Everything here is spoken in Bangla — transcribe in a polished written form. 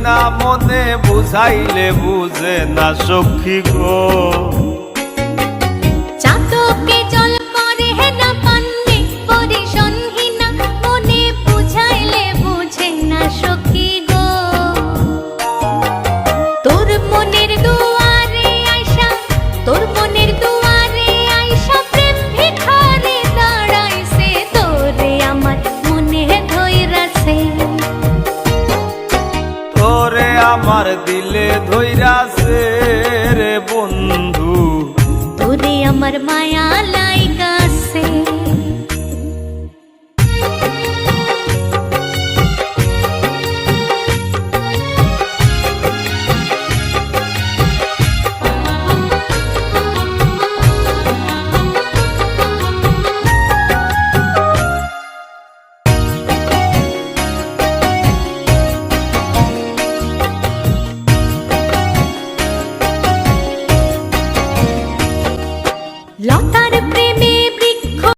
না মনে বুঝাইলে বুঝে না সখী গো। চাতকে জল করে না পান্নে পরিশনহীনা মনে বুঝাইলে বুঝে না সখী গো। তোর মনের দুয়ারে আইসা তোর মনের দুয়ারে আইসা প্রেম ভিখারি দাঁড়াইছে তোরে আমার মনে ধইরাছে। তোরে আমার দিলে ধইরাছে রে বন্ধু, তোরে আমার মায়া লাইগাছে। লতার প্রেমে